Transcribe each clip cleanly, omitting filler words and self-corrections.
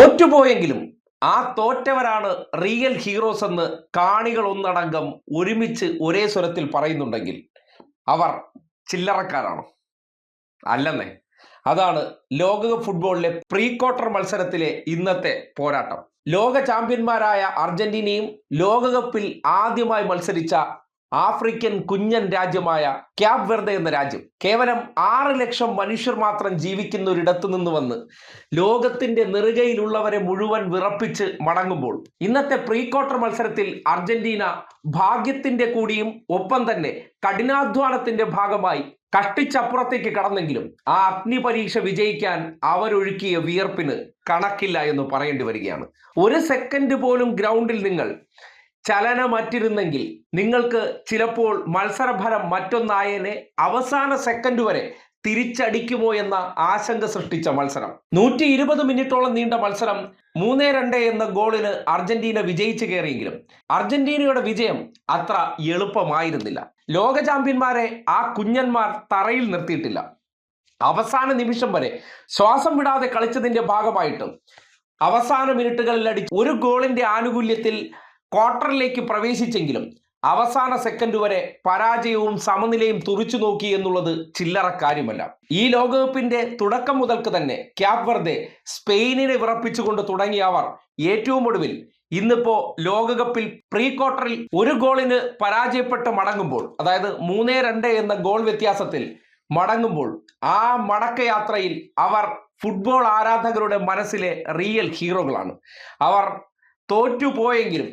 തോറ്റുപോയെങ്കിലും ആ തോറ്റവരാണ് real heroes എന്ന് കാണികൾ ഒന്നടങ്കം ഒരുമിച്ച് ഒരേ സ്വരത്തിൽ പറയുന്നുണ്ടെങ്കിൽ അവർ ചില്ലറക്കാരാണോ? അല്ലെന്നേ. അതാണ് ലോകകപ്പ് ഫുട്ബോളിലെ പ്രീ ക്വാർട്ടർ മത്സരത്തിലെ ഇന്നത്തെ പോരാട്ടം. ലോക ചാമ്പ്യന്മാരായ അർജന്റീനയും ലോകകപ്പിൽ ആദ്യമായി മത്സരിച്ച ആഫ്രിക്കൻ കുഞ്ഞൻ രാജ്യമായ ക്യാപ് വെർദെ എന്ന രാജ്യം കേവലം 6 ലക്ഷം മനുഷ്യർ മാത്രം ജീവിക്കുന്ന ഒരിടത്തു നിന്ന് വന്ന് ലോകത്തിന്റെ നെറുകയിലുള്ളവരെ മുഴുവൻ വിറപ്പിച്ച് മടങ്ങുമ്പോൾ ഇന്നത്തെ പ്രീ ക്വാർട്ടർ മത്സരത്തിൽ അർജന്റീന ഭാഗ്യത്തിന്റെ കൂടിയും ഒപ്പം തന്നെ കഠിനാധ്വാനത്തിന്റെ ഭാഗമായി കഷ്ടിച്ചപ്പുറത്തേക്ക് കടന്നെങ്കിലും ആ അഗ്നി പരീക്ഷ വിജയിക്കാൻ അവരൊഴുക്കിയ വിയർപ്പിന് കണക്കില്ല എന്ന് പറയേണ്ടി വരികയാണ്. ഒരു സെക്കൻഡ് പോലും ഗ്രൗണ്ടിൽ നിങ്ങൾ ചലനമറ്റിരുന്നെങ്കിൽ നിങ്ങൾക്ക് ചിലപ്പോൾ മത്സരഫലം മറ്റൊന്നായേനെ. അവസാന സെക്കൻഡ് വരെ തിരിച്ചടിക്കുമോ എന്ന ആശങ്ക സൃഷ്ടിച്ച മത്സരം. 120 മിനിറ്റോളം നീണ്ട മത്സരം 3-2 എന്ന ഗോളിന് അർജന്റീന വിജയിച്ചു കയറിയെങ്കിലും അർജന്റീനയുടെ വിജയം അത്ര എളുപ്പമായിരുന്നില്ല. ലോക ചാമ്പ്യന്മാരെ ആ കുഞ്ഞന്മാർ തറയിൽ നിർത്തിയിട്ടില്ല. അവസാന നിമിഷം വരെ ശ്വാസം വിടാതെ കളിച്ചതിന്റെ ഭാഗമായിട്ട് അവസാന മിനിറ്റുകളിൽ അടിച്ച് ഒരു ഗോളിന്റെ ആനുകൂല്യത്തിൽ ക്വാർട്ടറിലേക്ക് പ്രവേശിച്ചെങ്കിലും അവസാന സെക്കൻഡ് വരെ പരാജയവും സമനിലയും തുറിച്ചു നോക്കി എന്നുള്ളത് ചില്ലറ കാര്യമല്ല. ഈ ലോകകപ്പിന്റെ തുടക്കം മുതൽക്ക് തന്നെ ക്യാപ് വെർദെ സ്പെയിനിനെ വിറപ്പിച്ചുകൊണ്ട് തുടങ്ങിയ അവർ ഏറ്റവും ഒടുവിൽ ഇന്നിപ്പോ ലോകകപ്പിൽ പ്രീ ക്വാർട്ടറിൽ ഒരു ഗോളിന് പരാജയപ്പെട്ട് മടങ്ങുമ്പോൾ, അതായത് 3-2 എന്ന ഗോൾ വ്യത്യാസത്തിൽ മടങ്ങുമ്പോൾ ആ മടക്കയാത്രയിൽ അവർ ഫുട്ബോൾ ആരാധകരുടെ മനസ്സിലെ റിയൽ ഹീറോകളാണ്. അവർ തോറ്റുപോയെങ്കിലും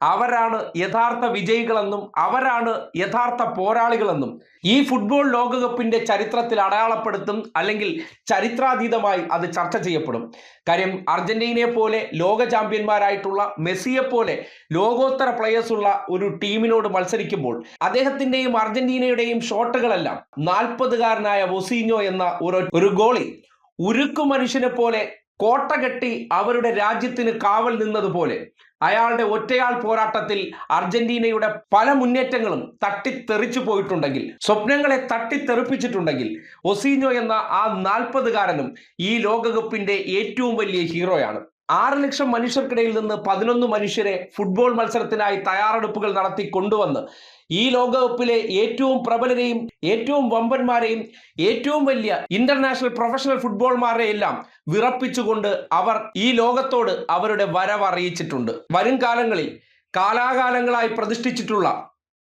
അവരാണ് യഥാർത്ഥ വിജയികളെന്നും അവരാണ് യഥാർത്ഥ പോരാളികളെന്നും ഈ ഫുട്ബോൾ ലോകകപ്പിന്റെ ചരിത്രത്തിൽ അടയാളപ്പെടുത്തും. അല്ലെങ്കിൽ ചരിത്രാതീതമായി അത് ചർച്ച ചെയ്യപ്പെടും. കാര്യം അർജന്റീനയെ പോലെ ലോക ചാമ്പ്യന്മാരായിട്ടുള്ള മെസ്സിയെ പോലെ ലോകോത്തര പ്ലേയേഴ്സ് ഉള്ള ഒരു ടീമിനോട് മത്സരിക്കുമ്പോൾ അദ്ദേഹത്തിന്റെയും അർജന്റീനയുടെയും ഷോട്ടുകളെല്ലാം 40-കാരനായ വൊസീഞ്ഞോ എന്ന ഒരു ഗോളി ഉരുക്കു മനുഷ്യനെ പോലെ കോട്ട കെട്ടി അവരുടെ രാജ്യത്തിന് കാവൽ നിന്നതുപോലെ അയാളുടെ ഒറ്റയാൾ പോരാട്ടത്തിൽ അർജന്റീനയുടെ പല മുന്നേറ്റങ്ങളും തട്ടിത്തെറിച്ചു പോയിട്ടുണ്ടെങ്കിൽ, സ്വപ്നങ്ങളെ തട്ടിത്തെറിപ്പിച്ചിട്ടുണ്ടെങ്കിൽ ഒസീഞ്ഞോ എന്ന ആ 40-കാരനും ഈ ലോകകപ്പിന്റെ ഏറ്റവും വലിയ ഹീറോയാണ്. 6 ലക്ഷം മനുഷ്യർക്കിടയിൽ നിന്ന് 11 മനുഷ്യരെ ഫുട്ബോൾ മത്സരത്തിനായി തയ്യാറെടുപ്പുകൾ നടത്തി കൊണ്ടുവന്ന് ഈ ലോകകപ്പിലെ ഏറ്റവും പ്രബലരെയും ഏറ്റവും വമ്പന്മാരെയും ഏറ്റവും വലിയ ഇന്റർനാഷണൽ പ്രൊഫഷണൽ ഫുട്ബോൾമാരെയെല്ലാം വിറപ്പിച്ചുകൊണ്ട് അവർ ഈ ലോകത്തോട് അവരുടെ വരവ് അറിയിച്ചിട്ടുണ്ട്. വരും കാലങ്ങളിൽ കാലാകാലങ്ങളായി പ്രതിഷ്ഠിച്ചിട്ടുള്ള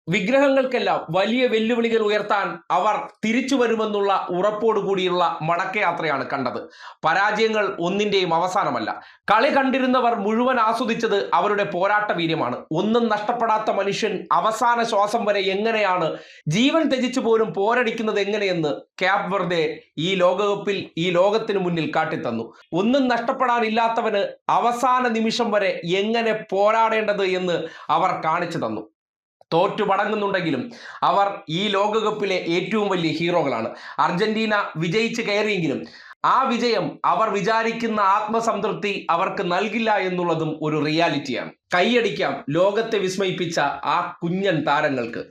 വിഗ്രഹങ്ങൾക്കെല്ലാം വലിയ വെല്ലുവിളികൾ ഉയർത്താൻ അവർ തിരിച്ചു വരുമെന്നുള്ള ഉറപ്പോടുകൂടിയുള്ള മടക്കയാത്രയാണ് കണ്ടത്. പരാജയങ്ങൾ ഒന്നിന്റെയും അവസാനമല്ല. കളി കണ്ടിരുന്നവർ മുഴുവൻ ആസ്വദിച്ചത് അവരുടെ പോരാട്ട വീര്യമാണ്. ഒന്നും നഷ്ടപ്പെടാത്ത മനുഷ്യൻ അവസാന ശ്വാസം വരെ എങ്ങനെയാണ് ജീവൻ ത്യജിച്ചു പോലും പോരടിക്കുന്നത് എങ്ങനെയെന്ന് ക്യാപ് വെർദെ ഈ ലോകകപ്പിൽ ഈ ലോകത്തിന് മുന്നിൽ കാട്ടിത്തന്നു. ഒന്നും നഷ്ടപ്പെടാനില്ലാത്തവന് അവസാന നിമിഷം വരെ എങ്ങനെ പോരാടേണ്ടത് എന്ന് അവർ കാണിച്ചു തന്നു. തോറ്റു മടങ്ങുന്നുണ്ടെങ്കിലും അവർ ഈ ലോകകപ്പിലെ ഏറ്റവും വലിയ ഹീറോകളാണ്. അർജന്റീന വിജയിച്ച് കയറിയെങ്കിലും ആ വിജയം അവർ വിചാരിക്കുന്ന ആത്മസംതൃപ്തി അവർക്ക് നൽകില്ല എന്നുള്ളതും ഒരു റിയാലിറ്റിയാണ്. കൈയടിക്കാം ലോകത്തെ വിസ്മയിപ്പിച്ച ആ കുഞ്ഞൻ താരങ്ങൾക്ക്.